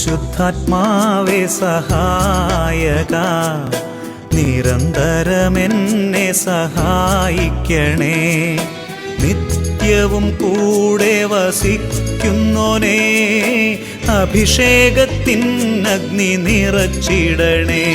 പരിശുദ്ധാത്മാവേ സഹായക, നിരന്തരമെന്നെ സഹായിക്കണേ. നിത്യവും കൂടെ വസിക്കുന്നോനേ, അഭിഷേകത്തിൻ അഗ്നി നിറച്ചിടണേ.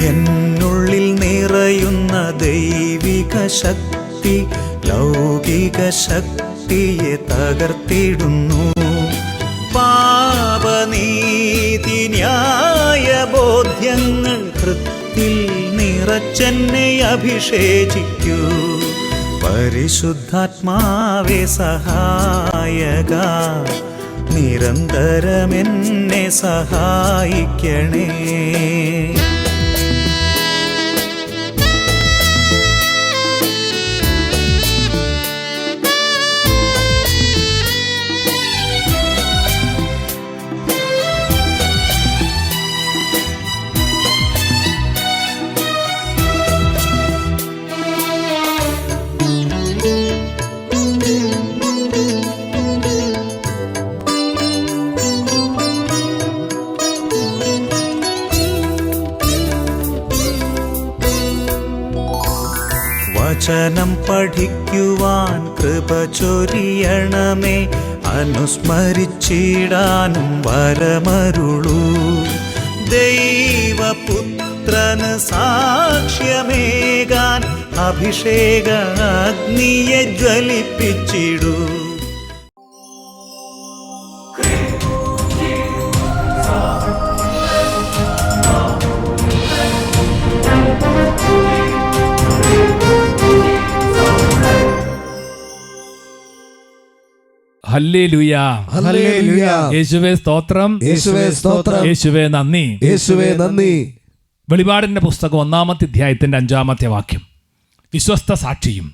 എന്നുള്ളിൽ നിറയുന്ന ദൈവിക ശക്തി ലൗകിക ശക്തിയെ തകർത്തിടുന്നു. പാപനീതി ന്യായ ബോധ്യങ്ങൾ ഹൃത്തിൽ നിറച്ചെന്നെ അഭിഷേചിക്കൂ. പരിശുദ്ധാത്മാവേ സഹായക, നിരന്തരമെന്നെ സഹായിക്കണേ. വചനം പഠിക്കുവാൻ കൃപ ചൊരിയണമേ, അനുസ്മരിച്ചിടാനും വരമരുളൂ. ദൈവപുത്രന് സാക്ഷ്യമേകാൻ അഭിഷേക അഗ്നിയെ ജ്വലിപ്പിച്ചിടൂ. ഹല്ലേലൂയാ, ഹല്ലേലൂയാ. യേശുവേ സ്തോത്രം, യേശുവേ സ്തോത്രം, യേശുവേ നന്ദി, യേശുവേ നന്ദി. വെളിപാടിന്റെ പുസ്തകം 1-ാമത്തെ അധ്യായത്തിന്റെ 5-ാമത്തെ വാക്യം. വിശ്വസ്ത സാക്ഷിയും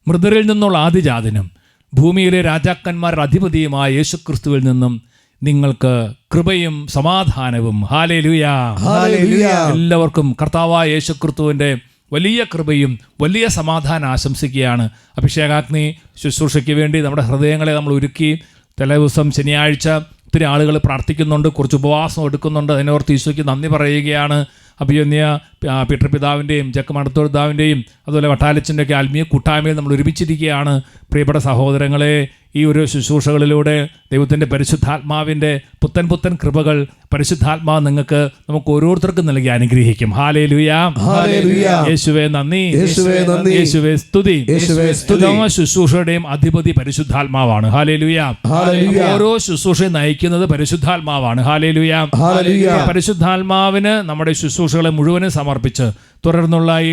മൃതരിൽ നിന്നുള്ള ആദിജാതനും ഭൂമിയിലെ രാജാക്കന്മാരുടെ അധിപതിയുമായ യേശുക്രിസ്തുവിൽ നിന്നും നിങ്ങൾക്ക് കൃപയും സമാധാനവും. ഹല്ലേലൂയാ, ഹല്ലേലൂയാ. എല്ലാവർക്കും കർത്താവായ യേശുക്രിസ്തുവിന്റെ വലിയ കൃപയും വലിയ സമാധാനം ആശംസിക്കുകയാണ്. അഭിഷേകാഗ്നി ശുശ്രൂഷയ്ക്ക് വേണ്ടി നമ്മുടെ ഹൃദയങ്ങളെ നമ്മൾ ഒരുക്കി. തലേദിവസം ശനിയാഴ്ച ഒത്തിരി ആളുകൾ പ്രാർത്ഥിക്കുന്നുണ്ട്, കുറച്ച് ഉപവാസം എടുക്കുന്നുണ്ട്. അതിനോർത്ത് ഈശോയ്ക്ക് നന്ദി പറയുകയാണ്. അഭിയന്യ പീറ്റർ പിതാവിൻ്റെയും ജക്കമടത്തൂർ പിതാവിൻ്റെയും അതുപോലെ വട്ടാലച്ചൻ്റെയൊക്കെ ആത്മീയ കൂട്ടായ്മയിൽ നമ്മൾ ഒരുമിച്ചിരിക്കുകയാണ്. പ്രിയപ്പെട്ട സഹോദരങ്ങളെ, ഈ ഒരു ശുശ്രൂഷകളിലൂടെ ദൈവത്തിൻ്റെ പരിശുദ്ധാത്മാവിൻ്റെ പുത്തൻ കൃപകൾ പരിശുദ്ധാത്മാവ് നമുക്ക് ഓരോരുത്തർക്കും നൽകി അനുഗ്രഹിക്കും. ഹല്ലേലൂയാ, ഹല്ലേലൂയാ. യേശുവേ നന്ദി, യേശുവേ നന്ദി, യേശുവേ സ്തുതി, യേശുവേ സ്തുതി. എല്ലാ ശുശ്രൂഷയുടെയും അധിപതി പരിശുദ്ധാത്മാവാണ്. ഹല്ലേലൂയാ, ഹല്ലേലൂയാ. ഓരോ ശുശ്രൂഷയെ നയിക്കുന്നത് പരിശുദ്ധാത്മാവാണ്. ഹല്ലേലൂയാ, ഹല്ലേലൂയാ. പരിശുദ്ധാത്മാവിന് നമ്മുടെ ശുശ്രൂഷകളെ മുഴുവനും സമർപ്പിച്ച് തുടർന്നുള്ള ഈ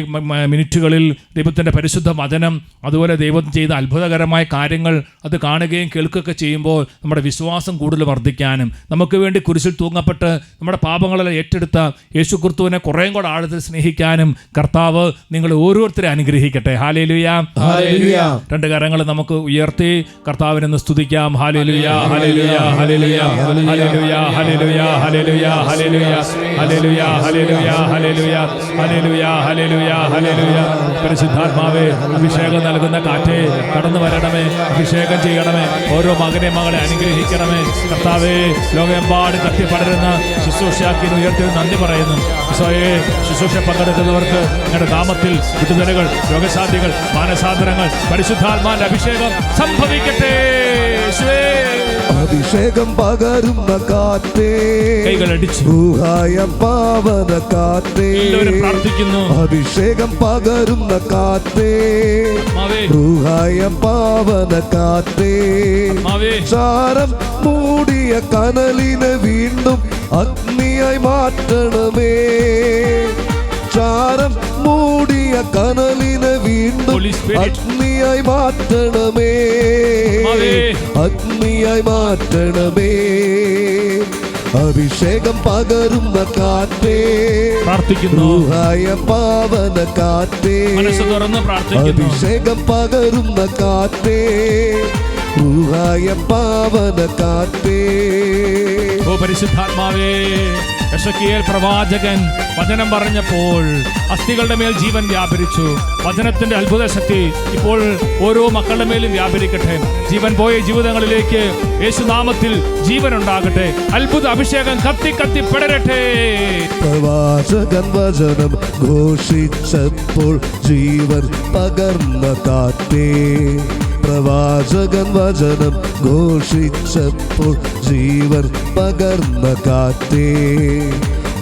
മിനിറ്റുകളിൽ ദൈവത്തിൻ്റെ പരിശുദ്ധ വചനം, അതുപോലെ ദൈവം ചെയ്ത അത്ഭുതകരമായ കാര്യങ്ങൾ അത് കാണുകയും കേൾക്കുകയൊക്കെ ചെയ്യുമ്പോൾ നമ്മുടെ വിശ്വാസം കൂടുതൽ വർദ്ധിക്കാനും നമുക്ക് വേണ്ടി കുരിശിൽ തൂങ്ങപ്പെട്ട് നമ്മുടെ പാപങ്ങളെല്ലാം ഏറ്റെടുത്ത യേശു ക്രിസ്തുവിനെ കുറേയും കൂടെ ആഴത്തിൽ സ്നേഹിക്കാനും കർത്താവ് നിങ്ങൾ ഓരോരുത്തരെ അനുഗ്രഹിക്കട്ടെ. ഹല്ലേലൂയാ, ഹല്ലേലൂയാ. രണ്ട് കരങ്ങൾ നമുക്ക് ഉയർത്തി കർത്താവിനെ സ്തുതിക്കാം. ഹല്ലേലൂയാ, ഹല്ലേലൂയാ, ഹല്ലേലൂയാ, ഹല്ലേലൂയാ, ഹല്ലേലൂയാ, ഹല്ലേലൂയാ, ഹല്ലേലൂയാ, ഹല്ലേലൂയാ, ഹല്ലേലൂയാ, ഹല്ലേലൂയാ, ഹല്ലേലൂയാ, ഹല്ലേലൂയാ, ഹല്ലേലൂയാ. പരിശുദ്ധാത്മാവേ, അഭിഷേകം നൽകുന്ന കാറ്റേ കടന്നു വരണമേ, അഭിഷേകം ചെയ്യണമേ, ഓരോ മകനെ മകളെ അനുഗ്രഹിക്കണമേ. കർത്താവേ, ലോകമെമ്പാടും കത്തിപ്പടരുന്ന ശുശ്രൂഷയാക്കി ഉയർത്തി നന്ദി പറയുന്നു. ഈശോയെ, ശുശ്രൂഷ പങ്കെടുക്കുന്നവർക്ക് നിങ്ങളുടെ നാമത്തിൽ വിടുതലുകൾ, രോഗശാന്തികൾ, മാനസാന്തരങ്ങൾ, പരിശുദ്ധാത്മാവിന്റെ അഭിഷേകം സംഭവിക്കട്ടെ. അഭിഷേകം പകരുന്ന കാറ്റേ, കൈകളടിച്ചു പാവന കാറ്റേ, എല്ലാവരും പ്രാർത്ഥിക്കുന്നു. അഭിഷേകം പകരുന്ന കാറ്റേ, പാവന കാറ്റേ, ചാരം മൂടിയ കനലിനെ വീണ്ടും അഗ്നിയായി മാറ്റണമേ. ചാരം മൂടിയ കനലിനെ വീണ്ടും Holy Spirit. അഗ്നിയായി മാറ്റണമേ, അഗ്നിയായി മാറ്റണമേ. അഭിഷേകം പകരുന്ന കാറ്റേ, പ്രാർത്ഥിക്കുന്നു. റൂഹായ പാവന കാറ്റേ, മനസ്സ് തുറന്ന് പ്രാർത്ഥിക്കുന്നു. അഭിഷേകം പകരുന്ന കാറ്റേ, റൂഹായ പാവന കാറ്റേ. ഓ പരിശുദ്ധാത്മാവേ, എസെക്കിയേൽ പ്രവാചകൻ വചനം പറഞ്ഞപ്പോൾ അസ്ഥികളുടെ മേൽ ജീവൻ വ്യാപരിച്ചു. വചനത്തിന്റെ അത്ഭുത ശക്തി ഇപ്പോൾ ഓരോ മക്കളുടെ മേലും വ്യാപരിക്കട്ടെ. ജീവൻ പോയ ജീവിതങ്ങളിലേക്ക് യേശുനാമത്തിൽ ജീവൻ ഉണ്ടാകട്ടെ. അത്ഭുത അഭിഷേകം കത്തി കത്തി പടരട്ടെ. പ്രവാചകൻ വചനം ഘോഷിച്ചപ്പോൾ ജീവൻ പകർന്ന കാറ്റേ, പ്രവാചകൻ വചനം ഘോഷിച്ചപ്പോൾ ജീവൻ പകർന്ന കാറ്റേ.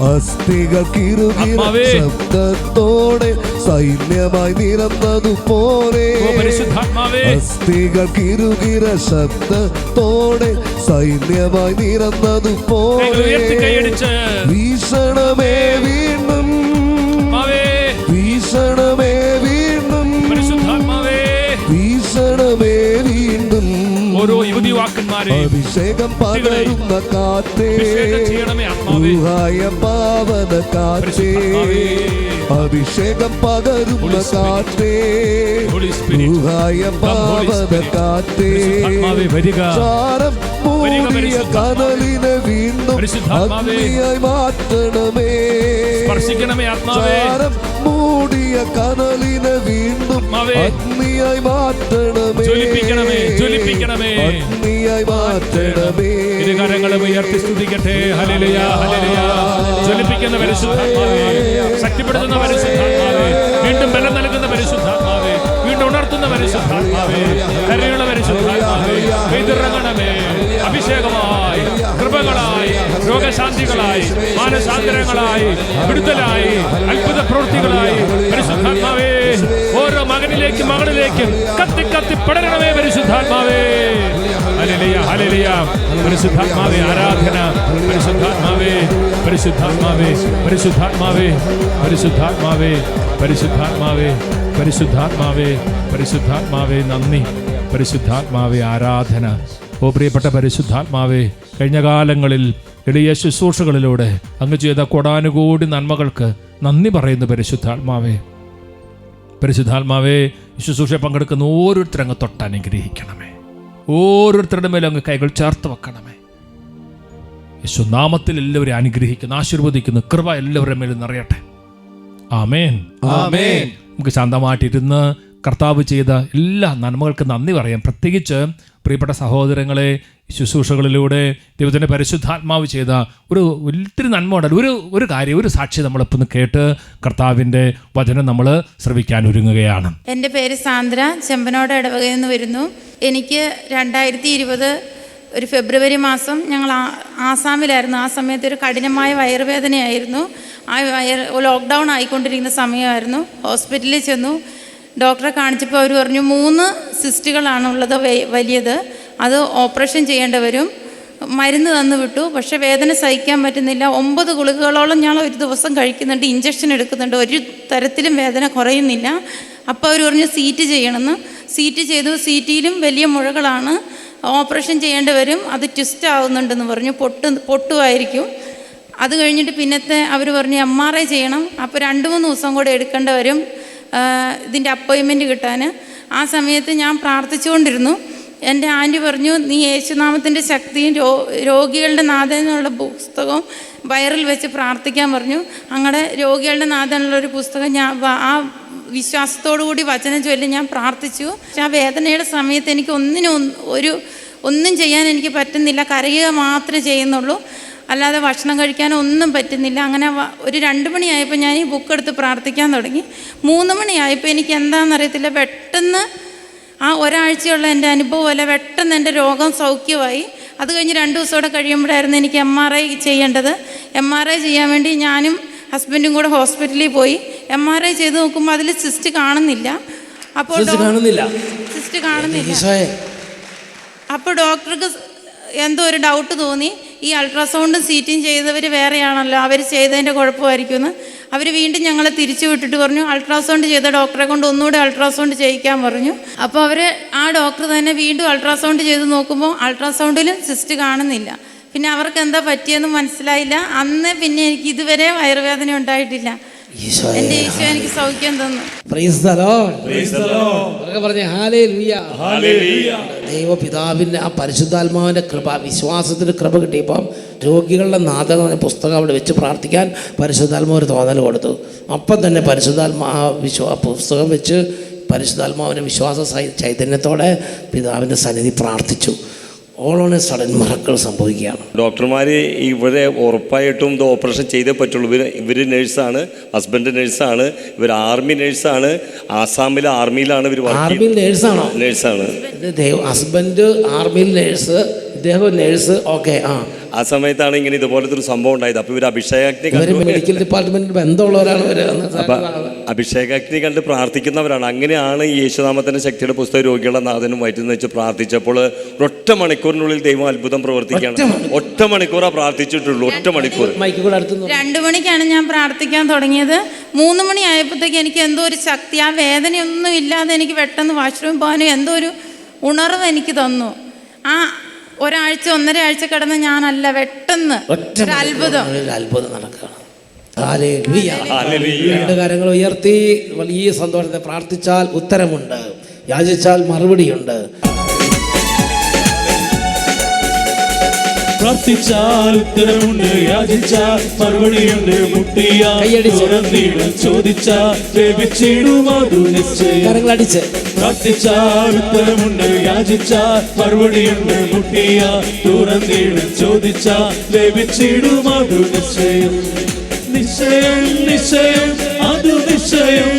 അസ്ഥികൾ കിറുകിറ ശബ്ദത്തോടെ സൈന്യമായി നിരന്നതുപോലെ, അസ്ഥികൾ കിറുകിറ ശബ്ദത്തോടെ സൈന്യമായി നിരന്നതുപോലെ. വീക്ഷണമേ വീണ്ടും, വീക്ഷണമേ വീണ്ടും, വീക്ഷണമേ വീണ്ടും. ഓരോ യുവതിവാക്കന്മാരെ അഭിഷേകം പകരുന്ന കാറ്റേ, റൂഹായ പാവന കാറ്റേ, അഭിഷേകം പകരുന്ന കാറ്റേ, റൂഹായ പാവന കാറ്റേ. ചാരം മൂടിയ കനലിനെ വീണ്ടും അഗ്നിയായി മാറ്റണമേ, ചാരം മൂടിയ കനലിനെ വീണ്ടും അഗ്നിയായി മാറ്റണമേ, അഗ്നിയായി മാറ്റണമേ. ഇരുകരങ്ങളും ഉയർത്തി സ്തുതിക്കട്ടെ. ഹല്ലേലൂയ, ഹല്ലേലൂയ. ജ്വലിപ്പിക്കുന്ന പരിശുദ്ധാത്മാവേ, ശക്തിപ്പെടുത്തുന്ന പരിശുദ്ധാത്മാവേ, വീണ്ടും ബലം നൽകുന്ന പരിശുദ്ധാത്മാവേ, വീണ്ടും ഉണർത്തുന്ന പരിശുദ്ധാത്മാവേ, കരുണയുള്ള പരിശുദ്ധാത്മാവേ, പെയ്തിറങ്ങണമേ. അഭിഷേകമായി, കൃപകളായി, രോഗശാന്തികളായി, മാനസാന്തരങ്ങളായി, വിടുതലായി, അത്ഭുത പ്രവൃത്തികളായി പരിശുദ്ധാത്മാവേ ഓരോ മകനിലേക്കും മകളിലേക്കും കത്തി കത്തി പടരണമേ പരിശുദ്ധാത്മാവേ. Hallelujah, hallelujah. പരിശുദ്ധാത്മാവേ ആരാധന. പരിശുദ്ധാത്മാവേ, പരിശുദ്ധാത്മാവേ, പരിശുദ്ധാത്മാവേ, പരിശുദ്ധാത്മാവേ, പരിശുദ്ധാത്മാവേ, പരിശുദ്ധാത്മാവേ, പരിശുദ്ധാത്മാവേ നന്ദി. പരിശുദ്ധാത്മാവേ ആരാധന. ഓ പ്രിയപ്പെട്ട പരിശുദ്ധാത്മാവേ, കഴിഞ്ഞ കാലങ്ങളിൽ എളിയ ശുശ്രൂഷകളിലൂടെ അങ്ങ് ചെയ്ത കോടാനുകോടി നന്മകൾക്ക് നന്ദി പറയുന്നു പരിശുദ്ധാത്മാവേ. പരിശുദ്ധാത്മാവേ, ശുശ്രൂഷ പങ്കെടുക്കുന്ന ഓരോരുത്തരും അങ്ങ് തൊട്ടനുഗ്രഹിക്കണമേ. ഓരോരുത്തരുടെ മേലും അങ്ങ് കൈകൾ ചേർത്ത് വെക്കണമേ. യേശുനാമത്തിൽ എല്ലാവരെയും അനുഗ്രഹിക്കുന്നു, ആശീർവദിക്കുന്നു. കൃപ എല്ലാവരുടെ മേലും നിറയട്ടെ. ആമേൻ, ആമേൻ. നമുക്ക് ശാന്തമായിട്ടിരുന്ന് കർത്താവ് ചെയ്ത എല്ലാ നന്മകൾക്ക് നന്ദി പറയാം. പ്രത്യേകിച്ച് പ്രിയപ്പെട്ട സഹോദരങ്ങളെ, ശുശ്രൂഷകളിലൂടെ ദൈവത്തിൻ്റെ പരിശുദ്ധാത്മാവ് ചെയ്ത ഒത്തിരി നന്മ ഉണ്ടല്ലോ. ഒരു കാര്യം, ഒരു സാക്ഷി നമ്മളിപ്പോൾ കേട്ട് കർത്താവിൻ്റെ വചനം നമ്മൾ ശ്രവിക്കാൻ ഒരുങ്ങുകയാണ്. എൻ്റെ പേര് സാന്ദ്ര, ചെമ്പനോട് ഇടവകയിൽ നിന്ന് വരുന്നു. എനിക്ക് 2020 ഒരു ഫെബ്രുവരി മാസം ഞങ്ങൾ ആസാമിലായിരുന്നു. ആ സമയത്ത് ഒരു കഠിനമായ വയറുവേദനയായിരുന്നു. ആ ലോക്ക്ഡൗൺ ആയിക്കൊണ്ടിരിക്കുന്ന സമയമായിരുന്നു. ഹോസ്പിറ്റലിൽ ചെന്നു. ഡോക്ടറെ കാണിച്ചപ്പോൾ അവർ പറഞ്ഞു 3 സിസ്റ്റുകളാണുള്ളത്, വലിയത്. അത് ഓപ്പറേഷൻ ചെയ്യേണ്ടി വരും. മരുന്ന് തന്നു വിട്ടു. പക്ഷേ വേദന സഹിക്കാൻ പറ്റുന്നില്ല. 9 ഗുളികകളോളം ഞാൻ ഒരു ദിവസം കഴിക്കുന്നുണ്ട്, ഇഞ്ചക്ഷൻ എടുക്കുന്നുണ്ട്. ഒരു തരത്തിലും വേദന കുറയുന്നില്ല. അപ്പോൾ അവർ പറഞ്ഞു CT ചെയ്യണമെന്ന്. CT ചെയ്തു. CTയിലും വലിയ മുഴകളാണ്, ഓപ്പറേഷൻ ചെയ്യേണ്ടി വരും, അത് ട്വിസ്റ്റ് ആവുന്നുണ്ടെന്ന് പറഞ്ഞു, പൊട്ടുമായിരിക്കും. അത് കഴിഞ്ഞിട്ട് പിന്നത്തെ അവർ പറഞ്ഞു MRI ചെയ്യണം. അപ്പോൾ 2-3 ദിവസം കൂടെ എടുക്കേണ്ടി വരും ഇതിൻ്റെ അപ്പോയിൻമെൻറ്റ് കിട്ടാൻ. ആ സമയത്ത് ഞാൻ പ്രാർത്ഥിച്ചുകൊണ്ടിരുന്നു. എൻ്റെ ആൻറ്റി പറഞ്ഞു, നീ യേശുനാമത്തിൻ്റെ ശക്തിയും രോഗികളുടെ നാഥൻ എന്നുള്ള പുസ്തകം വയറിൽ വെച്ച് പ്രാർത്ഥിക്കാൻ പറഞ്ഞു. അങ്ങനെ രോഗികളുടെ നാഥൻ എന്നുള്ളൊരു പുസ്തകം ഞാൻ ആ വിശ്വാസത്തോടു കൂടി വചനം ചൊല്ലി ഞാൻ പ്രാർത്ഥിച്ചു. പക്ഷെ ആ വേദനയുടെ സമയത്ത് എനിക്ക് ഒന്നും ചെയ്യാൻ എനിക്ക് പറ്റുന്നില്ല, കരയുക മാത്രമേ ചെയ്യുന്നുള്ളൂ, അല്ലാതെ ഭക്ഷണം കഴിക്കാനോ ഒന്നും പറ്റുന്നില്ല. അങ്ങനെ ഒരു 2 മണിയായപ്പോൾ ഞാൻ ഈ ബുക്ക് എടുത്ത് പ്രാർത്ഥിക്കാൻ തുടങ്ങി. 3 മണിയായപ്പോൾ എനിക്ക് എന്താണെന്നറിയത്തില്ല, പെട്ടെന്ന് ആ ഒരാഴ്ചയുള്ള എൻ്റെ അനുഭവം പോലെ പെട്ടെന്ന് എൻ്റെ രോഗം സൗഖ്യമായി. അത് കഴിഞ്ഞ് 2 ദിവസം കൂടെ കഴിയുമ്പോഴായിരുന്നു എനിക്ക് MRI ചെയ്യേണ്ടത്. MRI ചെയ്യാൻ വേണ്ടി ഞാനും ഹസ്ബൻഡും കൂടെ ഹോസ്പിറ്റലിൽ പോയി. MRI ചെയ്ത് നോക്കുമ്പോൾ അതിൽ സിസ്റ്റ് കാണുന്നില്ല. അപ്പോൾ സിസ്റ്റ് കാണുന്നില്ല. അപ്പോൾ ഡോക്ടർക്ക് എന്തോ ഒരു ഡൗട്ട് തോന്നി, ഈ അൾട്രാസൗണ്ടും CTയും ചെയ്തവർ വേറെയാണല്ലോ, അവർ ചെയ്തതിൻ്റെ കുഴപ്പമായിരിക്കുമെന്ന്. അവർ വീണ്ടും ഞങ്ങളെ തിരിച്ചു വിട്ടിട്ട് പറഞ്ഞു അൾട്രാസൗണ്ട് ചെയ്ത ഡോക്ടറെ കൊണ്ട് ഒന്നുകൂടെ അൾട്രാസൗണ്ട് ചെയ്യിക്കാൻ പറഞ്ഞു. അപ്പോൾ അവർ ആ ഡോക്ടർ തന്നെ വീണ്ടും അൾട്രാസൗണ്ട് ചെയ്ത് നോക്കുമ്പോൾ അൾട്രാസൗണ്ടിലും സിസ്റ്റ് കാണുന്നില്ല. പിന്നെ അവർക്ക് എന്താ പറ്റിയെന്ന് മനസ്സിലായില്ല. അന്ന് പിന്നെ എനിക്ക് ഇതുവരെ വയറുവേദന ഉണ്ടായിട്ടില്ല. എൻ്റെ ഈശോ എനിക്ക് സൗഖ്യം തന്നു. ദൈവപിതാവിൻ്റെ ആ പരിശുദ്ധാത്മാവിൻ്റെ കൃപ, വിശ്വാസത്തിൻ്റെ കൃപ കിട്ടിയപ്പം രോഗികളുടെ നാഥൻ എന്ന പുസ്തകം അവിടെ വെച്ച് പ്രാർത്ഥിക്കാൻ പരിശുദ്ധാത്മാവ് ഒരു തോന്നൽ കൊടുത്തു. അപ്പം തന്നെ പുസ്തകം വെച്ച് പരിശുദ്ധാത്മാവിൻ്റെ വിശ്വാസ ചൈതന്യത്തോടെ പിതാവിൻ്റെ സന്നിധി പ്രാർത്ഥിച്ചു. All on a sudden miracle സംഭവിക്കുകയാണ്. ഡോക്ടർമാർ ഇവിടെ ഉറപ്പായിട്ടും ഇത് ഓപ്പറേഷൻ ചെയ്തേ പറ്റുള്ളൂ. ഇവർ നേഴ്സാണ്, ഹസ്ബൻഡ് നേഴ്സാണ്, ഇവർ ആർമി നേഴ്സാണ്. ആസാമിലെ ആർമിയിലാണ് ഇവർ. ആർമിയിൽ നേഴ്സാണോ? നേഴ്സാണ്. ഹസ്ബൻഡ് ആർമിയിൽ നേഴ്സ്, ഇദ്ദേഹം നേഴ്സ്. ഓക്കെ. ആ സമയത്താണ് ഇങ്ങനെ ഇതുപോലത്തെ ഒരു സംഭവം ഉണ്ടായത്. അപ്പോൾ ഇവർ അഭിഷേകാഗ്നി മെഡിക്കൽ ഡിപ്പാർട്ട്മെന്റിൽ ബന്ധമുള്ളവരാണ് ഇവർ. അഭിഷേകാഗ്നി കണ്ട് പ്രാർത്ഥിക്കുന്നവരാണ്. അങ്ങനെയാണ് ഈ യേശുനാമത്തിൻ്റെ ശക്തിയുടെ പുസ്തകം രോഗികളുടെ നാഥനും വയറ്റുന്ന വെച്ച് പ്രാർത്ഥിച്ചപ്പോൾ ഒറ്റ മണിക്കൂറിനുള്ളിൽ ദൈവം അത്ഭുതം പ്രവർത്തിക്കുകയാണ്. ഒറ്റ മണിക്കൂറാണ് പ്രാർത്ഥിച്ചിട്ടുള്ളൂ. ഒറ്റ മണിക്കൂർ. 2 മണിക്കാണ് ഞാൻ പ്രാർത്ഥിക്കാൻ തുടങ്ങിയത്. 3 മണി ആയപ്പോഴത്തേക്ക് എനിക്ക് എന്തോ ഒരു ശക്തി, ആ വേദനയൊന്നും ഇല്ലാതെ എനിക്ക് പെട്ടെന്ന് വാഷ്റൂം പോകാനും എന്തോ ഒരു ഉണർവ് എനിക്ക് തന്നു. ആ ഒരാഴ്ച 1.5 ആഴ്ച കിടന്ന് ഞാനല്ല, പെട്ടെന്ന് ഒരു അത്ഭുതം നടക്കുകയാണ്. രണ്ട് കരങ്ങൾ ഉയർത്തി വലിയ സന്തോഷത്തെ പ്രാർത്ഥിച്ചാൽ ഉത്തരമുണ്ട്, യാചിച്ചാൽ മറുപടിയുണ്ട്. പ്രാർത്ഥിച്ചാൽ ഉത്തരമുണ്ട്, യാചിച്ചാൽ മറുപടിയുണ്ട്, മുട്ടിയാൽ ചോദിച്ചാൽ ലഭിച്ചിടും അതു നിശ്ചയം. കരങ്ങളടിച്ച് പ്രാർത്ഥിച്ചാൽ ഉത്തരമുണ്ട്, യാചിച്ചാൽ മറുപടിയുണ്ട്, മുട്ടിയാൽ തുറന്നിടും ചോദിച്ചാൽ ലഭിച്ചിടും അതു നിശ്ചയം. നിശ്ചയം നിശ്ചയം അതു നിശ്ചയം,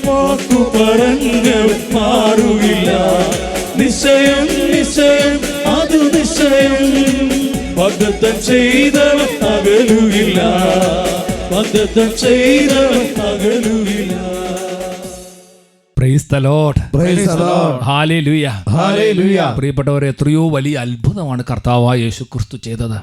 വാക്കു പറഞ്ഞ് മാറുകില്ല. നിശ്ചയം നിശ്ചയം അതു നിശ്ചയം, വാഗ്ദത്തം ചെയ്തവൻ അകലുകില്ല. വാഗ്ദത്തം ചെയ്തവൻ അകലുകില്ല. Praise the Lord. Praise the Lord. ഹല്ലേലൂയ. Hallelujah. പ്രിയപ്പെട്ടവരെ, എത്രയോ വലിയ അത്ഭുതമാണ് കർത്താവായ യേശുക്രിസ്തു ചെയ്തത്.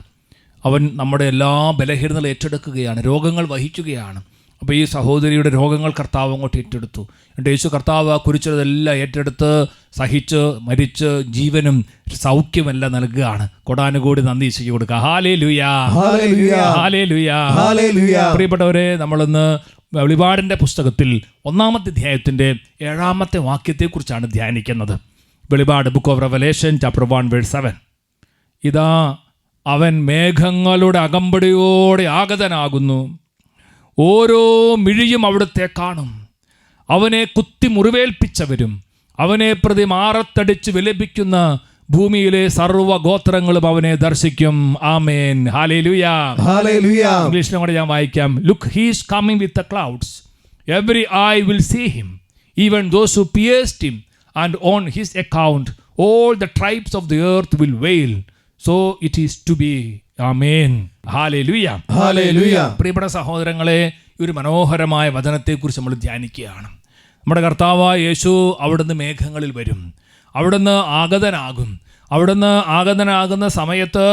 അവൻ നമ്മുടെ എല്ലാ ബലഹീനതകൾ ഏറ്റെടുക്കുകയാണ്, രോഗങ്ങൾ വഹിക്കുകയാണ്. അപ്പോൾ ഈ സഹോദരിയുടെ രോഗങ്ങൾ കർത്താവ് അങ്ങോട്ട് ഏറ്റെടുത്തു. എന്നിട്ട് യേശു കർത്താവ് കുരിച്ചതെല്ലാം ഏറ്റെടുത്ത് സഹിച്ച് മരിച്ച് ജീവനും സൗഖ്യമെല്ലാം നൽകുകയാണ്. കൊടാനുകൂടി നന്ദി ഈശോയ്ക്ക് കൊടുക്കുക. ഹല്ലേലൂയ. Hallelujah. ഹല്ലേലൂയ. Hallelujah. പ്രിയപ്പെട്ടവരെ, നമ്മളിന്ന് വെളിപാടിൻ്റെ പുസ്തകത്തിൽ 1-ാമത്തെ അധ്യായത്തിൻ്റെ 7-ാമത്തെ വാക്യത്തെക്കുറിച്ചാണ് ധ്യാനിക്കുന്നത്. വെളിപാട്, book of revelation chapter 1 verse 7. ഇതാ അവൻ മേഘങ്ങളുടെ അകമ്പടിയോടെ ആഗതനാകുന്നു, ഓരോ മിഴിയും അവിടുത്തെ കാണും. അവനെ കുത്തി മുറിവേൽപ്പിച്ചവരും അവനെ പ്രതി മാറത്തടിച്ച് വിലപിക്കുന്ന ഭൂമിയിലെ സർവ്വഗോത്രങ്ങളും അവനെ ദർശിക്കും. ആമേൻ. ഹല്ലേലൂയ. Hallelujah. ഇംഗ്ലീഷിലും കൂടെ ഞാൻ വായിക്കാം. Look, he is coming with the clouds, every eye will see him, even those who pierced him, and on his account all the tribes of the earth will wail. So it is to be. ആമേൻ. ഹല്ലേലൂയ. Hallelujah. പ്രിയപ്പെട്ട സഹോദരങ്ങളെ, ഈ ഒരു മനോഹരമായ വചനത്തെക്കുറിച്ച് നമ്മൾ ധ്യാനിക്കുകയാണ്. നമ്മുടെ കർത്താവായ യേശു അവിടുന്ന് മേഘങ്ങളിൽ വരും, അവിടുന്ന് ആഗതനാകും. അവിടുന്ന് ആഗതനാകുന്ന സമയത്ത്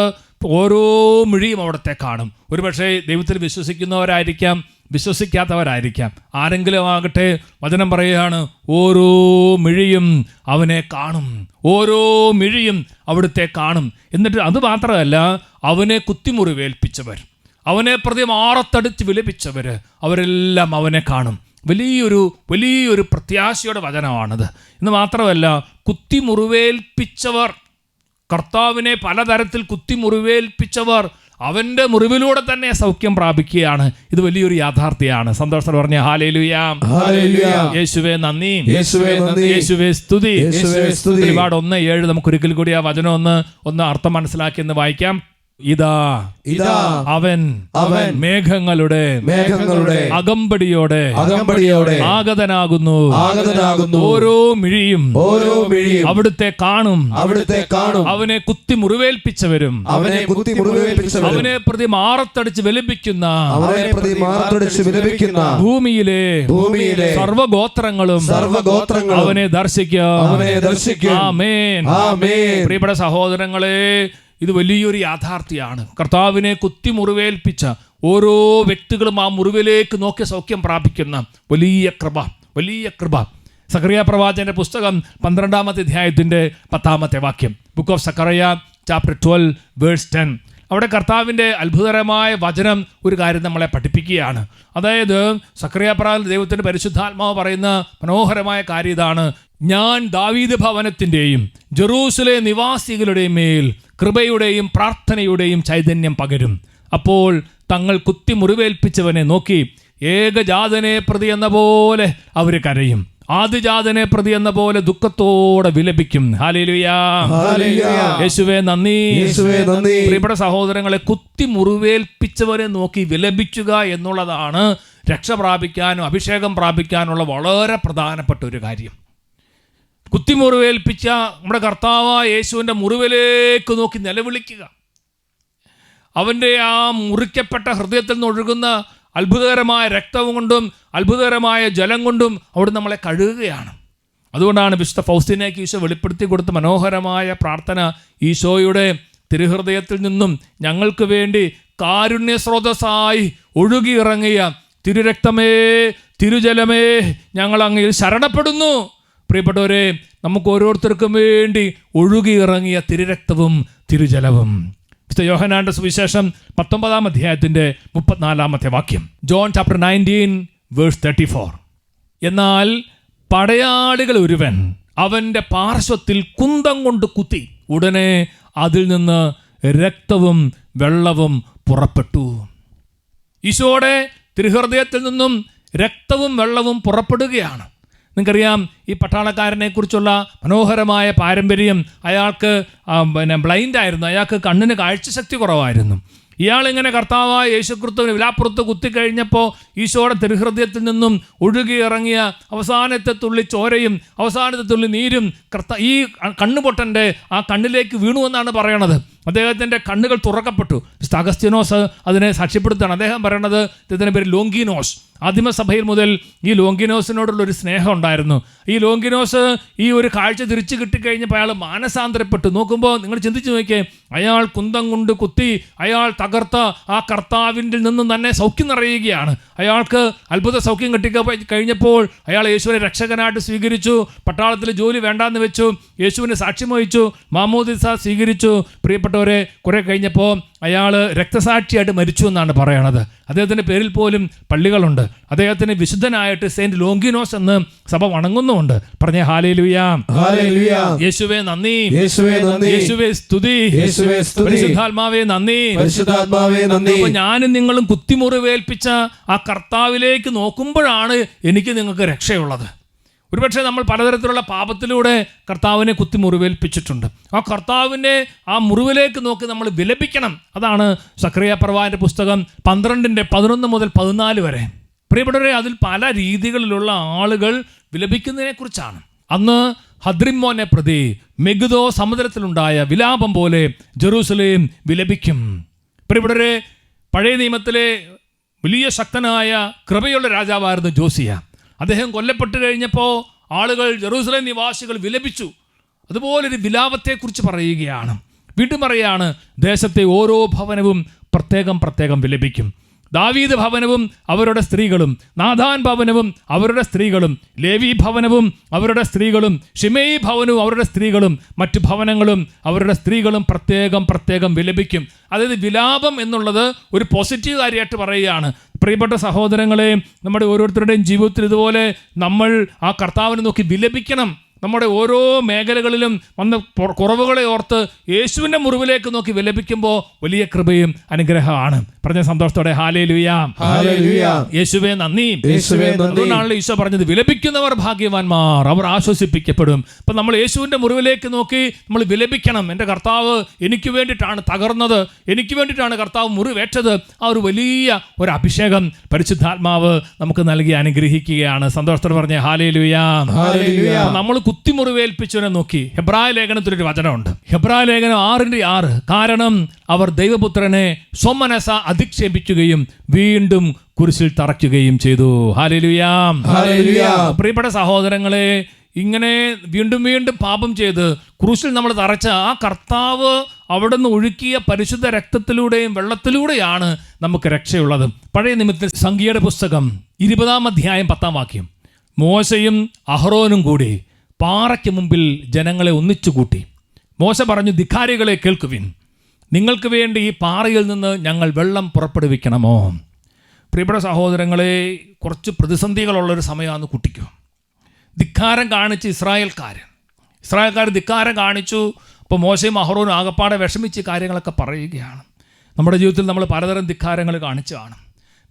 ഓരോ മിഴിയും അവിടുത്തെ കാണും. ഒരുപക്ഷെ ദൈവത്തിൽ വിശ്വസിക്കുന്നവരായിരിക്കാം, വിശ്വസിക്കാത്തവരായിരിക്കാം. ആരെങ്കിലും ആകട്ടെ, വചനം പറയുകയാണ്, ഓരോ മിഴിയും അവനെ കാണും, ഓരോ മിഴിയും അവിടുത്തെ കാണും. എന്നിട്ട് അത് മാത്രമല്ല, അവനെ കുത്തിമുറിവേൽപ്പിച്ചവർ, അവനെ പ്രതി മാറത്തടിച്ച് വിലപിച്ചവർ, അവരെല്ലാം അവനെ കാണും. വലിയൊരു പ്രത്യാശയുടെ വചനമാണത്. എന്ന് മാത്രമല്ല, കുത്തിമുറിവേൽപ്പിച്ചവർ, കർത്താവിനെ പലതരത്തിൽ കുത്തിമുറിവേൽപ്പിച്ചവർ അവൻ്റെ മുറിവിലൂടെ തന്നെ സൗഖ്യം പ്രാപിക്കുകയാണ്. ഇത് വലിയൊരു യാഥാർത്ഥ്യമാണ്. സന്തോഷം പറഞ്ഞ ഹല്ലേലൂയ. യേശുവേ നന്ദി, യേശുവേ സ്തുതി. ഒരുപാട് 1:7 നമുക്ക് ഒരിക്കൽ കൂടി ആ വചനം ഒന്ന് അർത്ഥം മനസ്സിലാക്കി എന്ന് വായിക്കാം. ഇതാ അവൻ മേഘങ്ങളുടെ അകമ്പടിയോടെ ആഗതനാകുന്നു, ഓരോ മിഴിയും അവിടുത്തെ കാണും. അവനെ കുത്തി മുറിവേൽപ്പിച്ചവരും അവനെ പ്രതി മാറത്തടിച്ച് വിലപിക്കുന്ന ഭൂമിയിലെ സർവ്വഗോത്രങ്ങളും അവനെ ദർശിക്കും. ആമേൻ. പ്രിയപ്പെട്ട സഹോദരങ്ങളെ, ഇത് വലിയൊരു യാഥാർത്ഥ്യമാണ്. കർത്താവിനെ കുത്തി മുറിവേൽപ്പിച്ച ഓരോ വ്യക്തികളും ആ മുറിവിലേക്ക് നോക്കി സൗഖ്യം പ്രാപിക്കുന്ന വലിയ കൃപ. സക്കറിയ പ്രവാചകന്റെ പുസ്തകം 12-ാമത്തെ അധ്യായത്തിൻ്റെ 10-ാമത്തെ വാക്യം. ബുക്ക് ഓഫ് സക്കറിയ ചാപ്റ്റർ 12 വേഴ്സ് 10. അവിടെ കർത്താവിൻ്റെ അത്ഭുതകരമായ വചനം ഒരു കാര്യം നമ്മളെ പഠിപ്പിക്കുകയാണ്. അതായത് സക്കറിയ പ്രവാചകൻ ദൈവത്തിൻ്റെ പരിശുദ്ധാത്മാവ് പറയുന്ന മനോഹരമായ കാര്യം ഇതാണ്: ഞാൻ ദാവീദ് ഭവനത്തിൻ്റെയും ജെറൂസലേം നിവാസികളുടെയും മേൽ കൃപയുടെയും പ്രാർത്ഥനയുടെയും ചൈതന്യം പകരും. അപ്പോൾ തങ്ങൾ കുത്തി മുറിവേൽപ്പിച്ചവനെ നോക്കി ഏകജാതനെ പ്രതി എന്ന പോലെ അവർ കരയും, ആദിജാതനെ പ്രതി എന്ന പോലെ ദുഃഖത്തോടെ വിലപിക്കും. ഹല്ലേലൂയ, യേശുവേ നന്ദി. പ്രിയപ്പെട്ട സഹോദരങ്ങളെ, കുത്തി മുറിവേൽപ്പിച്ചവരെ നോക്കി വിലപിക്കുക എന്നുള്ളതാണ് രക്ഷ പ്രാപിക്കാനും അഭിഷേകം പ്രാപിക്കാനുള്ള വളരെ പ്രധാനപ്പെട്ട ഒരു കാര്യം. കുത്തി മുറിവേൽപ്പിച്ച നമ്മുടെ കർത്താവായ യേശുവിൻ്റെ മുറിവിലേക്ക് നോക്കി നിലവിളിക്കുക. അവൻ്റെ ആ മുറിക്കപ്പെട്ട ഹൃദയത്തിൽ നിന്ന് ഒഴുകുന്ന അത്ഭുതകരമായ രക്തവും കൊണ്ടും അത്ഭുതകരമായ ജലം കൊണ്ടും അവിടെ നമ്മളെ കഴുകുകയാണ്. അതുകൊണ്ടാണ് വിശുദ്ധ ഫൗസ്തീനയ്ക്ക് ഈശോ വെളിപ്പെടുത്തി കൊടുത്ത മനോഹരമായ പ്രാർത്ഥന: ഈശോയുടെ തിരുഹൃദയത്തിൽ നിന്നും ഞങ്ങൾക്ക് വേണ്ടി കാരുണ്യ സ്രോതസ്സായി ഒഴുകിയിറങ്ങിയ തിരുരക്തമേ, തിരുജലമേ, ഞങ്ങൾ അങ്ങയിൽ ശരണപ്പെടുന്നു. പ്രിയപ്പെട്ടവരെ, നമുക്ക് ഓരോരുത്തർക്കും വേണ്ടി ഒഴുകിയിറങ്ങിയ തിരുരക്തവും തിരുജലവും. വിശുദ്ധ യോഹന്നാന്റെ സുവിശേഷം 19-ാം അധ്യായത്തിൻ്റെ 34-ാമത്തെ വാക്യം. John chapter 19 verse 34. എന്നാൽ പടയാളികൾ ഒരുവൻ അവൻ്റെ പാർശ്വത്തിൽ കുന്തം കൊണ്ട് കുത്തി, ഉടനെ അതിൽ നിന്ന് രക്തവും വെള്ളവും പുറപ്പെട്ടു. ഈശോയുടെ തിരുഹൃദയത്തിൽ നിന്നും രക്തവും വെള്ളവും പുറപ്പെടുകയാണ്. നിങ്ങൾക്കറിയാം, ഈ പട്ടാളക്കാരനെ കുറിച്ചുള്ള മനോഹരമായ പാരമ്പര്യം. അയാൾക്ക് ബ്ലൈൻഡായിരുന്നു, അയാൾക്ക് കണ്ണിന് കാഴ്ചശക്തി കുറവായിരുന്നു. ഇയാളിങ്ങനെ കർത്താവായ യേശുക്രിസ്തുവിന് വിലാപ്പുറത്ത് കുത്തിക്കഴിഞ്ഞപ്പോൾ ഈശോയുടെ തിരുഹൃദയത്തിൽ നിന്നും ഒഴുകിയിറങ്ങിയ അവസാനത്തെ തുള്ളി ചോരയും അവസാനത്തെ തുള്ളി നീരും ഈ കണ്ണുപൊട്ടൻ്റെ ആ കണ്ണിലേക്ക് വീണു എന്നാണ് പറയണത്. അദ്ദേഹത്തിൻ്റെ കണ്ണുകൾ തുറക്കപ്പെട്ടു. അഗസ്തീനോസ് അതിനെ സാക്ഷ്യപ്പെടുത്തുകയാണ്. അദ്ദേഹം പറയണത്, ഇതിൻ്റെ പേര് ലോങ്കിനോസ്. ആദിമസഭയിൽ മുതൽ ഈ ലോങ്കിനോസിനോടുള്ളൊരു സ്നേഹം ഉണ്ടായിരുന്നു. ഈ ലോങ്കിനോസ് ഈ ഒരു കാഴ്ച തിരിച്ചു കിട്ടിക്കഴിഞ്ഞപ്പോൾ അയാൾ മാനസാന്തരപ്പെട്ടു. നോക്കുമ്പോൾ നിങ്ങൾ ചിന്തിച്ച് നോക്കിയേ, അയാൾ കുന്തം കൊണ്ട് കുത്തി അയാൾ തകർത്ത ആ കർത്താവിൻ്റെ നിന്നും തന്നെ സൗഖ്യം നിറയുകയാണ്. അയാൾക്ക് അത്ഭുത സൗഖ്യം കഴിഞ്ഞപ്പോൾ അയാൾ യേശുവിനെ രക്ഷകനായിട്ട് സ്വീകരിച്ചു. പട്ടാളത്തിൽ ജോലി വേണ്ടാന്ന് വെച്ചു. യേശുവിന് സാക്ഷ്യം വഹിച്ചു. മാമോദിസ സ്വീകരിച്ചു. പ്രിയപ്പെട്ടവരെ, കുറെ കഴിഞ്ഞപ്പോൾ അയാൾ രക്തസാക്ഷിയായിട്ട് മരിച്ചു എന്നാണ് പറയണത്. അദ്ദേഹത്തിൻ്റെ പേരിൽ പോലും പള്ളികളുണ്ട്. അദ്ദേഹത്തിന് വിശുദ്ധനായിട്ട് സെയിന്റ് ലോങ്കിനോസ് എന്ന് സഭ വണങ്ങുന്നുമുണ്ട്. പറഞ്ഞേ ഹല്ലേലൂയ, യേശുവേ നന്ദി, യേശുവേ സ്തുതി, പരിശുദ്ധാത്മാവേ നന്ദി. അപ്പോൾ ഞാനും നിങ്ങളും കുത്തിമുറിവേൽപ്പിച്ച ആ കർത്താവിലേക്ക് നോക്കുമ്പോഴാണ് എനിക്ക് നിങ്ങൾക്ക് രക്ഷയുള്ളത്. ഒരുപക്ഷെ നമ്മൾ പലതരത്തിലുള്ള പാപത്തിലൂടെ കർത്താവിനെ കുത്തി മുറിവേൽപ്പിച്ചിട്ടുണ്ട്. ആ കർത്താവിനെ ആ മുറിവിലേക്ക് നോക്കി നമ്മൾ വിലപിക്കണം. അതാണ് സക്കറിയ പ്രവാചകന്റെ പുസ്തകം 12-11 മുതൽ 14 വരെ. പ്രിയപ്പെട്ടവരെ, അതിൽ പല രീതികളിലുള്ള ആളുകൾ വിലപിക്കുന്നതിനെക്കുറിച്ചാണ്. അന്ന് ഹദ്രിമ്മോനെ പ്രതി മെഗിദോ സമുദ്രത്തിലുണ്ടായ വിലാപം പോലെ ജെറൂസലേം വിലപിക്കും. പ്രിയപ്പെട്ടവരെ, പഴയ നിയമത്തിലെ വലിയ ശക്തനായ കൃപയുള്ള രാജാവായിരുന്നു ജോസിയ. അദ്ദേഹം കൊല്ലപ്പെട്ട് കഴിഞ്ഞപ്പോൾ ആളുകൾ, ജെറൂസലേം നിവാസികൾ വിലപിച്ചു. അതുപോലൊരു വിലാപത്തെക്കുറിച്ച് പറയുകയാണ്. വീണ്ടും പറയാണ്, ദേശത്തെ ഓരോ ഭവനവും പ്രത്യേകം വിലപിക്കും. ദാവീദ് ഭവനവും അവരുടെ സ്ത്രീകളും, നാഥാൻ ഭവനവും അവരുടെ സ്ത്രീകളും, ലേവി ഭവനവും അവരുടെ സ്ത്രീകളും, ഷിമേയി ഭവനവും അവരുടെ സ്ത്രീകളും, മറ്റു ഭവനങ്ങളും അവരുടെ സ്ത്രീകളും പ്രത്യേകം വിലപിക്കും. അതായത് വിലാപം എന്നുള്ളത് ഒരു പോസിറ്റീവ് കാര്യമായിട്ട് പറയുകയാണ്. പ്രിയപ്പെട്ട സഹോദരങ്ങളെ, നമ്മുടെ ഓരോരുത്തരുടെയും ജീവിതത്തിൽ ഇതുപോലെ നമ്മൾ ആ കർത്താവിനെ നോക്കി വിലപിക്കണം. നമ്മുടെ ഓരോ മേഖലകളിലും വന്ന കുറവുകളെ ഓർത്ത് യേശുവിൻ്റെ മുറിവിലേക്ക് നോക്കി വിലപിക്കുമ്പോൾ വലിയ കൃപയും അനുഗ്രഹമാണ്. പറഞ്ഞ സന്തോഷത്തോടെ ഹല്ലേലൂയ, യേശുവേ നന്ദി. അതുകൊണ്ടാണല്ലോ ഈശോ പറഞ്ഞത്, വിലപിക്കുന്നവർ ഭാഗ്യവാന്മാർ, അവർ ആശ്വസിപ്പിക്കപ്പെടും. അപ്പം നമ്മൾ യേശുവിൻ്റെ മുറിവിലേക്ക് നോക്കി നമ്മൾ വിലപിക്കണം. എൻ്റെ കർത്താവ് എനിക്ക് വേണ്ടിയിട്ടാണ് തകർന്നത്, എനിക്ക് വേണ്ടിയിട്ടാണ് കർത്താവ് മുറിവേറ്റത്. ആ ഒരു വലിയ ഒരു അഭിഷേകം പരിശുദ്ധാത്മാവ് നമുക്ക് നൽകി അനുഗ്രഹിക്കുകയാണ്. സന്തോഷത്തോടെ പറഞ്ഞ ഹല്ലേലൂയ. നമ്മൾ കുത്തിമുറിവേൽപ്പിച്ചവനെ നോക്കി ഹെബ്രായ ലേഖനത്തിലൊരു വചനമുണ്ട്. ഹെബ്രായ ലേഖനം 6:6. കാരണം അവർ ദൈവപുത്രനെ സ്വമനസ അധിക്ഷേപിക്കുകയും വീണ്ടും കുരിശിൽ തറയ്ക്കുകയും ചെയ്തു. ഹല്ലേലൂയ. പ്രിയപ്പെട്ട സഹോദരങ്ങളെ, ഇങ്ങനെ വീണ്ടും വീണ്ടും പാപം ചെയ്ത് ക്രൂശിൽ നമ്മൾ തറച്ച ആ കർത്താവ് അവിടെ നിന്ന് ഒഴുക്കിയ പരിശുദ്ധ രക്തത്തിലൂടെയും വെള്ളത്തിലൂടെയാണ് നമുക്ക് രക്ഷയുള്ളത്. പഴയ നിമിത്തത്തിൽ സംഖ്യയുടെ പുസ്തകം 20-ാം അധ്യായം 10-ാം വാക്യം. മോശയും അഹ്റോനും കൂടി പാറയ്ക്ക് മുമ്പിൽ ജനങ്ങളെ ഒന്നിച്ചു കൂട്ടി. മോശ പറഞ്ഞു, ധിക്കാരികളെ കേൾക്കുവിൻ, നിങ്ങൾക്ക് വേണ്ടി ഈ പാറയിൽ നിന്ന് ഞങ്ങൾ വെള്ളം പുറപ്പെടുവിക്കണമോ? പ്രിയപ്പെട്ട സഹോദരങ്ങളെ, കുറച്ച് പ്രതിസന്ധികളുള്ളൊരു സമയമാണ് കുട്ടിക്കോ. ധിക്കാരം കാണിച്ച് ഇസ്രായേൽക്കാർ ധിക്കാരം കാണിച്ചു. അപ്പോൾ മോശയും അഹ്റോനും ആകപ്പാടെ വിഷമിച്ച് കാര്യങ്ങളൊക്കെ പറയുകയാണ്. നമ്മുടെ ജീവിതത്തിൽ നമ്മൾ പലതരം ധിക്കാരങ്ങൾ കാണിച്ചതാണ്.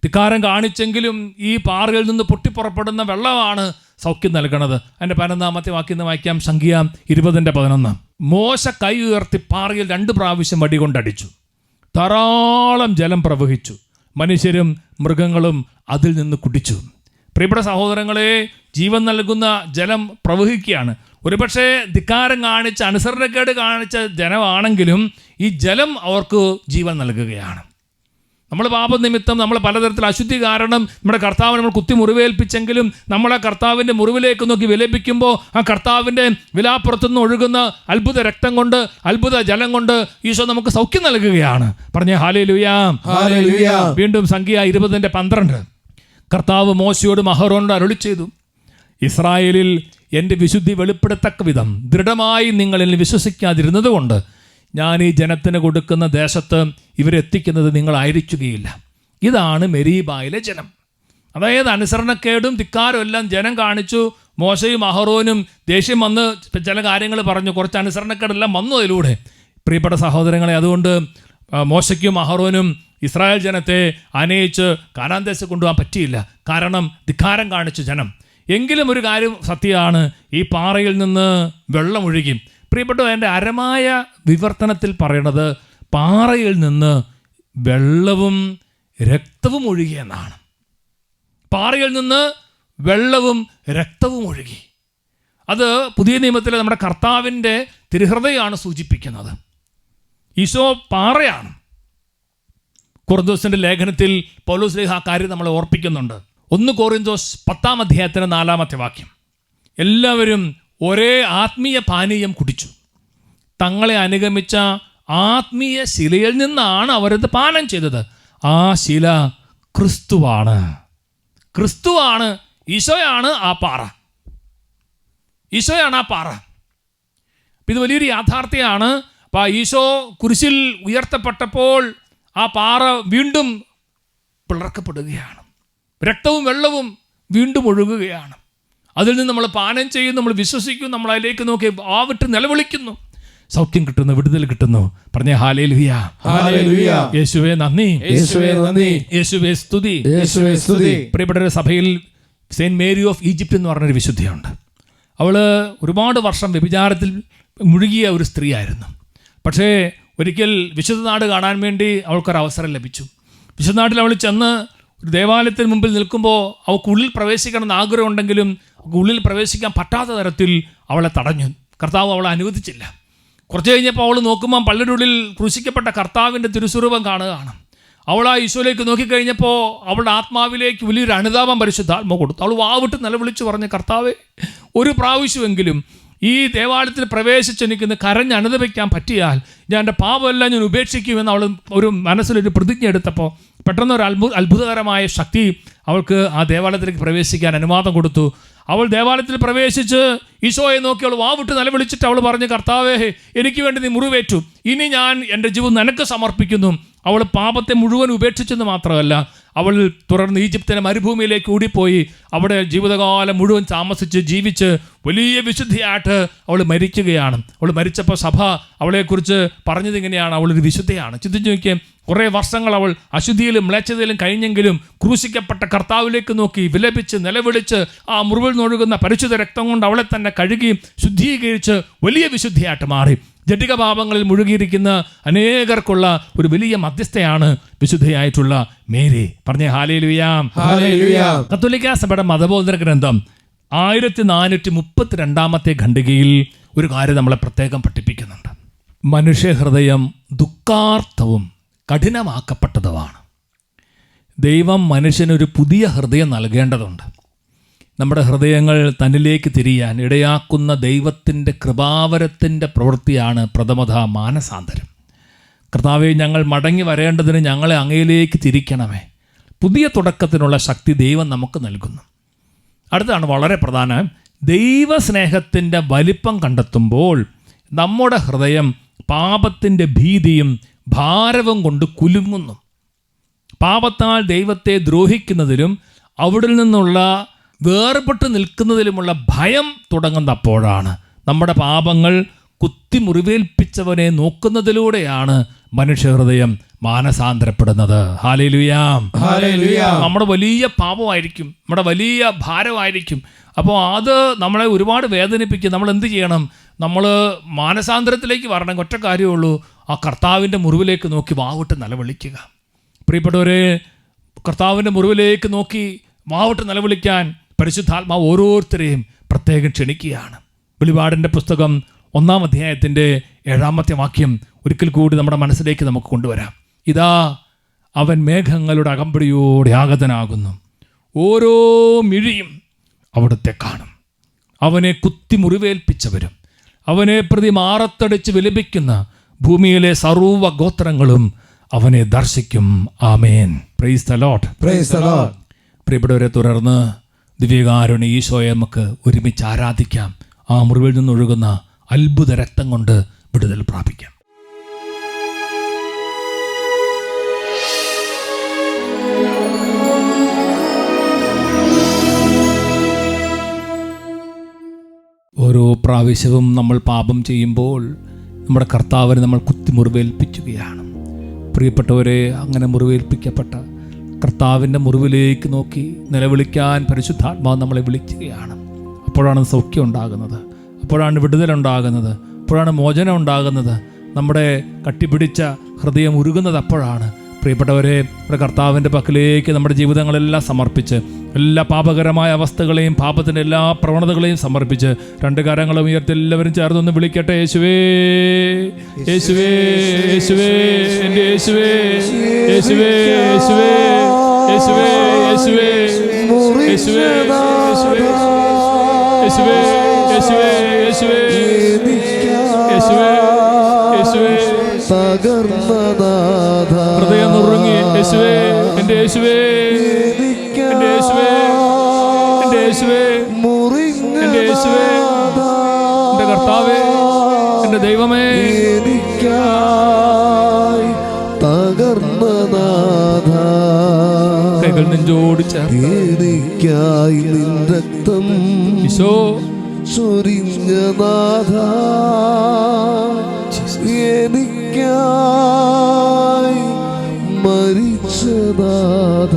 ധിക്കാരം കാണിച്ചെങ്കിലും ഈ പാറയിൽ നിന്ന് പൊട്ടിപ്പുറപ്പെടുന്ന വെള്ളമാണ് സൗഖ്യം നൽകണത്. അതിൻ്റെ 11-ാമത്തെ വാക്യം വായിക്കാം. സംഖ്യ 20:11. മോശ കൈ ഉയർത്തി പാറയിൽ 2 പ്രാവശ്യം വടി കൊണ്ടടിച്ചു. ധാരാളം ജലം പ്രവഹിച്ചു. മനുഷ്യരും മൃഗങ്ങളും അതിൽ നിന്ന് കുടിച്ചു. പ്രിയപ്പെട്ട സഹോദരങ്ങളെ, ജീവൻ നൽകുന്ന ജലം പ്രവഹിക്കുകയാണ്. ഒരുപക്ഷെ ധിക്കാരം കാണിച്ച, അനുസരണക്കേട് കാണിച്ച ജനമാണെങ്കിലും ഈ ജലം അവർക്ക് ജീവൻ നൽകുകയാണ്. നമ്മൾ പാപനിമിത്തം നമ്മൾ പലതരത്തിൽ അശുദ്ധി കാരണം നമ്മുടെ കർത്താവിനെ നമ്മൾ കുത്തി മുറിവേൽപ്പിച്ചെങ്കിലും നമ്മളെ കർത്താവിൻ്റെ മുറിവിലേക്ക് നോക്കി വിലപിക്കുമ്പോൾ ആ കർത്താവിൻ്റെ വിലാപ്പുറത്തുനിന്ന് ഒഴുകുന്ന അത്ഭുത രക്തം കൊണ്ട്, അത്ഭുത ജലം കൊണ്ട് ഈശോ നമുക്ക് സൗഖ്യം നൽകുകയാണ്. പറഞ്ഞേ ഹല്ലേലൂയ. വീണ്ടും സംഖ്യ 20:12. കർത്താവ് മോശയോടും അഹ്റോനോടും അരുളി ചെയ്തു, ഇസ്രായേലിൽ എൻ്റെ വിശുദ്ധി വെളിപ്പെടുത്തക്ക വിധം ദൃഢമായി നിങ്ങളിൽ വിശ്വസിക്കാതിരുന്നത് കൊണ്ട് ഞാൻ ഈ ജനത്തിന് കൊടുക്കുന്ന ദേശത്ത് ഇവരെത്തിക്കുന്നത് നിങ്ങളായിരിക്കുകയില്ല. ഇതാണ് മെരീബായിലെ ജനം. അതായത് അനുസരണക്കേടും ധിക്കാരും എല്ലാം ജനം കാണിച്ചു. മോശയും അഹ്റോനും ദേഷ്യം വന്ന് ചില കാര്യങ്ങൾ പറഞ്ഞു. കുറച്ച് അനുസരണക്കേടെല്ലാം വന്നു അതിലൂടെ. പ്രിയപ്പെട്ട സഹോദരങ്ങളെ, അതുകൊണ്ട് മോശയ്ക്കും അഹ്റോനും ഇസ്രായേൽ ജനത്തെ ആനയിച്ച് കാനാൻ ദേശത്ത് കൊണ്ടുപോകാൻ പറ്റിയില്ല. കാരണം ധിക്കാരം കാണിച്ചു ജനം. എങ്കിലും ഒരു കാര്യം സത്യമാണ്, ഈ പാറയിൽ നിന്ന് വെള്ളം ഒഴുകി. പ്രിയപ്പെട്ട, എൻ്റെ അരമായ വിവർത്തനത്തിൽ പറയണത് പാറയിൽ നിന്ന് വെള്ളവും രക്തവും ഒഴുകിയെന്നാണ്. പാറയിൽ നിന്ന് വെള്ളവും രക്തവും ഒഴുകി. അത് പുതിയ നിയമത്തിലെ നമ്മുടെ കർത്താവിൻ്റെ തിരുഹൃദയമാണ് സൂചിപ്പിക്കുന്നത്. ഈശോ പാറയാണ്. കൊറിന്തോസിൻ്റെ ലേഖനത്തിൽ പൗലോസ് ശ്ലീഹ ആ കാര്യം നമ്മളെ ഓർപ്പിക്കുന്നുണ്ട്. 1 കൊറിന്തോസ് 10-ാം അധ്യായത്തിന് 4-ാമത്തെ വാക്യം. എല്ലാവരും ഒരേ ആത്മീയ പാനീയം കുടിച്ചു. തങ്ങളെ അനുഗമിച്ച ആത്മീയ ശിലയിൽ നിന്നാണ് അവരത് പാനം ചെയ്തത്. ആ ശില ക്രിസ്തുവാണ്. ഈശോയാണ് ആ പാറ. ഈശോയാണ് ആ പാറ. ഇത് വലിയൊരു യാഥാർത്ഥ്യമാണ്. അപ്പോൾ ഈശോ കുരിശിൽ ഉയർത്തപ്പെട്ടപ്പോൾ ആ പാറ വീണ്ടും പിളർക്കപ്പെടുകയാണ്. രക്തവും വെള്ളവും വീണ്ടും ഒഴുകുകയാണ്. അതിൽ നിന്ന് നമ്മൾ പാനം ചെയ്യും, നമ്മൾ വിശ്വസിക്കും, നമ്മൾ അതിലേക്ക് നോക്കി ആവിട്ട് നിലവിളിക്കുന്നു, സൗഖ്യം കിട്ടുന്നു, വിടുതൽ കിട്ടുന്നു. പറഞ്ഞേ ഹല്ലേലൂയ. യേശുവേ നന്ദി, യേശുവേ സ്തുതി. പ്രിയപ്പെട്ട സഭയിൽ സെയിൻറ്റ് മേരി ഓഫ് ഈജിപ്റ്റ് എന്ന് പറഞ്ഞൊരു വിശുദ്ധയുണ്ട്. അവൾ ഒരുപാട് വർഷം വ്യഭിചാരത്തിൽ മുഴുകിയ ഒരു സ്ത്രീയായിരുന്നു. പക്ഷേ ഒരിക്കൽ വിശുദ്ധ നാട് കാണാൻ വേണ്ടി അവൾക്കൊരവസരം ലഭിച്ചു. വിശുദ്ധ നാട്ടിൽ അവൾ ചെന്ന് ഒരു ദേവാലയത്തിന് മുമ്പിൽ നിൽക്കുമ്പോൾ അവൾക്ക് ഉള്ളിൽ പ്രവേശിക്കണമെന്ന് ആഗ്രഹമുണ്ടെങ്കിലും ഉള്ളിൽ പ്രവേശിക്കാൻ പറ്റാത്ത തരത്തിൽ അവളെ തടഞ്ഞു. കർത്താവ് അവളെ അനുവദിച്ചില്ല. കുറച്ച് കഴിഞ്ഞപ്പോൾ അവൾ നോക്കുമ്പോൾ പള്ളിയുടെ ഉള്ളിൽ ക്രൂശിക്കപ്പെട്ട കർത്താവിൻ്റെ തിരുസ്വരൂപം കാണുകയാണ്. അവൾ ആ ഈശോയിലേക്ക് നോക്കിക്കഴിഞ്ഞപ്പോൾ അവളുടെ ആത്മാവിലേക്ക് വലിയൊരു അനുതാപം പരിശുദ്ധാത്മാവ് കൊടുത്തു. അവൾ വാവിട്ട് നിലവിളിച്ച് പറഞ്ഞ, കർത്താവേ, ഒരു പ്രാവശ്യമെങ്കിലും ഈ ദേവാലയത്തിൽ പ്രവേശിച്ച് എനിക്കിന്ന് കരഞ്ഞ് അനുദപിക്കാൻ പറ്റിയാൽ ഞാൻ എൻ്റെ പാപമെല്ലാം ഞാൻ ഉപേക്ഷിക്കുമെന്ന് അവൾ ഒരു മനസ്സിലൊരു പ്രതിജ്ഞ എടുത്തപ്പോൾ പെട്ടെന്നൊരു അത്ഭുതകരമായ ശക്തി അവൾക്ക് ആ ദേവാലയത്തിലേക്ക് പ്രവേശിക്കാൻ അനുവാദം കൊടുത്തു. അവൾ ദേവാലയത്തിൽ പ്രവേശിച്ച് ഈശോയെ നോക്കി അവൾ വാവിട്ട് നിലവിളിച്ചിട്ട് അവൾ പറഞ്ഞു, കർത്താവേ, എനിക്ക് വേണ്ടി നീ മുറിവേറ്റു, ഇനി ഞാൻ എൻ്റെ ജീവൻ നിനക്ക് സമർപ്പിക്കുന്നു. അവൾ പാപത്തെ മുഴുവൻ ഉപേക്ഷിച്ചെന്ന് മാത്രമല്ല, അവൾ തുടർന്ന് ഈജിപ്തിലെ മരുഭൂമിയിലേക്ക് ഓടിപ്പോയി അവിടെ ജീവിതകാലം മുഴുവൻ താമസിച്ച് ജീവിച്ച് വലിയ വിശുദ്ധിയായിട്ട് അവൾ മരിക്കുകയാണ്. അവൾ മരിച്ചപ്പോൾ സഭ അവളെക്കുറിച്ച് പറഞ്ഞത് ഇങ്ങനെയാണ്, അവളൊരു വിശുദ്ധയാണ്. ചിന്തിച്ച് നോക്കിയാൽ കുറേ വർഷങ്ങൾ അവൾ അശുദ്ധിയിലും മ്ലേച്ഛതയിലും കഴിഞ്ഞെങ്കിലും ക്രൂശിക്കപ്പെട്ട കർത്താവിലേക്ക് നോക്കി വിലപിച്ച് നിലവിളിച്ച് ആ മുറിവിൽ നിന്നൊഴുകുന്ന പരിശുദ്ധ രക്തം കൊണ്ട് അവളെ തന്നെ കഴുകി ശുദ്ധീകരിച്ച് വലിയ വിശുദ്ധിയായിട്ട് മാറി. ജഡിക പാപങ്ങളിൽ മുഴുകിയിരിക്കുന്ന അനേകർക്കുള്ള ഒരു വലിയ മധ്യസ്ഥയാണ് വിശുദ്ധയായിട്ടുള്ള മേരി. പറഞ്ഞേ ഹല്ലേലൂയ. കത്തോലിക്കാ സഭയുടെ മതബോധന ഗ്രന്ഥം 1432 ഖണ്ഡികയിൽ ഒരു കാര്യം നമ്മളെ പ്രത്യേകം പഠിപ്പിക്കുന്നുണ്ട്. മനുഷ്യഹൃദയം ദുഃഖാർത്ഥവും കഠിനമാക്കപ്പെട്ടതുമാണ്. ദൈവം മനുഷ്യനൊരു പുതിയ ഹൃദയം നൽകേണ്ടതുണ്ട്. നമ്മുടെ ഹൃദയങ്ങൾ തന്നിലേക്ക് തിരിയാൻ ഇടയാക്കുന്ന ദൈവത്തിൻ്റെ കൃപാവരത്തിൻ്റെ പ്രവൃത്തിയാണ് പ്രഥമത മാനസാന്തരം. കർത്താവേ, ഞങ്ങൾ മടങ്ങി വരേണ്ടതിന് ഞങ്ങളെ അങ്ങയിലേക്ക് തിരിക്കണമേ. പുതിയ തുടക്കത്തിനുള്ള ശക്തി ദൈവം നമുക്ക് നൽകുന്നു. അടുത്താണ് വളരെ പ്രധാനം, ദൈവസ്നേഹത്തിൻ്റെ വലിപ്പം കണ്ടെത്തുമ്പോൾ നമ്മുടെ ഹൃദയം പാപത്തിൻ്റെ ഭീതിയും ഭാരവും കൊണ്ട് കുലുങ്ങുന്നു. പാപത്താൽ ദൈവത്തെ ദ്രോഹിക്കുന്നതിലും അവിടെ നിന്നുള്ള വേർപെട്ട് നിൽക്കുന്നതിലുമുള്ള ഭയം തുടങ്ങുന്നപ്പോഴാണ് നമ്മുടെ പാപങ്ങൾ കുത്തി മുറിവേൽപ്പിച്ചവനെ നോക്കുന്നതിലൂടെയാണ് മനുഷ്യഹൃദയം മാനസാന്തരപ്പെടുന്നത്. ഹല്ലേലൂയാ. നമ്മുടെ വലിയ പാപമായിരിക്കും, നമ്മുടെ വലിയ ഭാരമായിരിക്കും. അപ്പോൾ അത് നമ്മളെ ഒരുപാട് വേദനിപ്പിക്കും. നമ്മൾ എന്ത് ചെയ്യണം? നമ്മൾ മാനസാന്തരത്തിലേക്ക് വരണമെങ്കിൽ ഒറ്റ കാര്യമുള്ളൂ, ആ കർത്താവിൻ്റെ മുറിവിലേക്ക് നോക്കി വാവിട്ട് നിലവിളിക്കുക. പ്രിയപ്പെട്ടവരെ, കർത്താവിൻ്റെ മുറിവിലേക്ക് നോക്കി വാവിട്ട് നിലവിളിക്കാൻ പരിശുദ്ധാത്മാവ് ഓരോരുത്തരെയും പ്രത്യേകം ക്ഷണിക്കുകയാണ്. വെളിപാടിൻ്റെ പുസ്തകം 1-ാം അധ്യായത്തിൻ്റെ 7-ാമത്തെ വാക്യം ഒരിക്കൽ കൂടി നമ്മുടെ മനസ്സിലേക്ക് നമുക്ക് കൊണ്ടുവരാം. ഇതാ, അവൻ മേഘങ്ങളുടെ അകമ്പടിയോടെ ആഗതനാകുന്നു, ഓരോ മിഴിയും അവിടുത്തെ കാണും. അവനെ കുത്തി മുറിവേൽപ്പിച്ചവരും അവനെ പ്രതി മാറത്തടിച്ച് വിലപിക്കുന്ന ഭൂമിയിലെ സർവ്വ ഗോത്രങ്ങളും അവനെ ദർശിക്കും. ആമേൻ. Praise the Lord. Praise the Lord. പ്രിയപ്പെട്ടവരെ, തുടർന്ന് ദിവ്യകാരുണ്യ ഈശോയെ നമുക്ക് ഒരുമിച്ച് ആരാധിക്കാം. ആ മുറിവിൽ നിന്നൊഴുകുന്ന അത്ഭുത രക്തം കൊണ്ട് വിടുതൽ പ്രാപിക്കാം. ഓരോ പ്രാവശ്യവും നമ്മൾ പാപം ചെയ്യുമ്പോൾ നമ്മുടെ കർത്താവിനെ നമ്മൾ കുത്തി മുറിവേൽപ്പിക്കുകയാണ്. പ്രിയപ്പെട്ടവരെ, അങ്ങനെ മുറിവേൽപ്പിക്കപ്പെട്ട കർത്താവിൻ്റെ മുറിവിലേക്ക് നോക്കി നിലവിളിക്കാൻ പരിശുദ്ധാത്മാവ് നമ്മളെ വിളിക്കുകയാണ്. അപ്പോഴാണ് സൗഖ്യം ഉണ്ടാകുന്നത്, അപ്പോഴാണ് വിടുതലുണ്ടാകുന്നത്, അപ്പോഴാണ് മോചനം ഉണ്ടാകുന്നത്, നമ്മുടെ കട്ടിപിടിച്ച ഹൃദയം ഉരുകുന്നത് അപ്പോഴാണ്. പ്രിയപ്പെട്ടവരെ, നമ്മുടെ കർത്താവിൻ്റെ പക്കലേക്ക് നമ്മുടെ ജീവിതങ്ങളെല്ലാം സമർപ്പിച്ച് എല്ലാ പാപകരമായ അവസ്ഥകളെയും പാപത്തിൻ്റെ എല്ലാ പ്രവണതകളെയും സമർപ്പിച്ച് 2 കരങ്ങളും ഉയർത്തി എല്ലാവരും ചേർന്നൊന്ന് വിളിക്കട്ടെ. യേശുവേ, യേശുവേ, യേശുവേ, എൻ്റെ യേശുവേ, യേശുവേ, യേശുവേ, യേശുവേ, യേശുവേ, യേശുവേ, യേശുവേ, യേശുവേ, യേശുവേ, യേശുവേ, യേശുവേ, തകർന്നനാഥ ഹൃദയം നുറുങ്ങി. യേശുവേ, എൻ്റെ യേശുവേ, എൻ്റെ യേശുവേ, എൻ്റെ യേശുവേ, എൻ്റെ യേശുവേ, എൻ്റെ കർത്താവേ, എൻ്റെ ദൈവമേ, എനിക്കായി തകർന്നനാഥ കൈകൾ നെഞ്ചോട് ചേർത്ത് എനിക്കായി നിൻ രക്തം ഈശോ ചൊരിഞ്ഞ നാഥ, എനിക്കായി മരിച്ച നാഥ.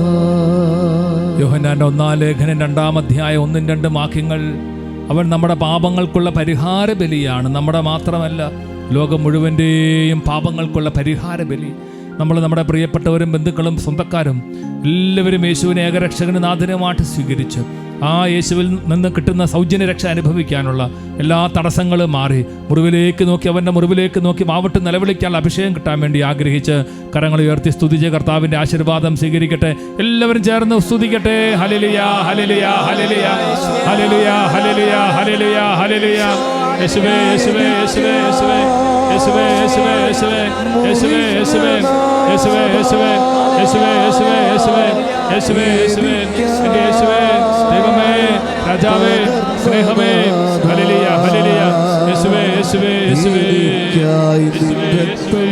യോഹന്നാന്റെ 1-ാം ലേഖനം 2-ാം അധ്യായം 1-2 വാക്യങ്ങൾ. അവൻ നമ്മുടെ പാപങ്ങൾക്കുള്ള പരിഹാര ബലിയാണ്. നമ്മുടെ മാത്രമല്ല, ലോകം മുഴുവൻ്റെയും പാപങ്ങൾക്കുള്ള പരിഹാര ബലി. നമ്മൾ നമ്മുടെ പ്രിയപ്പെട്ടവരും ബന്ധുക്കളും സ്വന്തക്കാരും എല്ലാവരും യേശുവിനെ ഏകരക്ഷകനും നാഥനുമായിട്ട് സ്വീകരിച്ച് ആ യേശുവിൽ നിന്ന് കിട്ടുന്ന സൗജന്യ രക്ഷ അനുഭവിക്കാനുള്ള എല്ലാ തടസ്സങ്ങളും മാറി മുറിവിലേക്ക് നോക്കി, അവൻ്റെ മുറിവിലേക്ക് നോക്കി വാവിട്ട് നിലവിളിക്കാനുള്ള അഭിഷേകം കിട്ടാൻ വേണ്ടി ആഗ്രഹിച്ച് കരങ്ങൾ ഉയർത്തി സ്തുതിച്ച് കർത്താവിൻ്റെ ആശീർവാദം സ്വീകരിക്കട്ടെ. എല്ലാവരും ചേർന്ന് സ്തുതിക്കട്ടെ. ഹല്ലേലൂയ, ഹല്ലേലൂയ, ഹല്ലേലൂയ, ഹല്ലേലൂയ, ഹല്ലേലൂയ, ഹല്ലേലൂയ, ഹല്ലേലൂയ. യേശുവേ, യേശുവേ, യേശുവേ, യേശുവേ, യേശുവേ, യേശുവേ, യേശുവേ, യേശുവേ, യേശുവേ, യേശുവേ, യേശുവേ, യേശുവേ, യേശുവേ, യേശുവേ, യേശുവേ, യേശുവേ, എൻ്റെ യേശുവേ, ദൈവമേ, രാജാവേ, സ്നേഹമേ, ഹല്ലേലൂയ, ഹല്ലേലൂയ, യേശുവേ, യേശുവേ, യേശുവേ, യേശുവേ,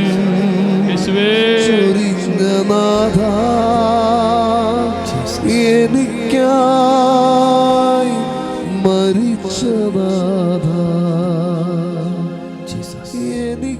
യേശുവേ, ചൊരിഞ്ഞ നാഥ, എനിക്കായി മരിച്ച നാഥ, എനിക്ക്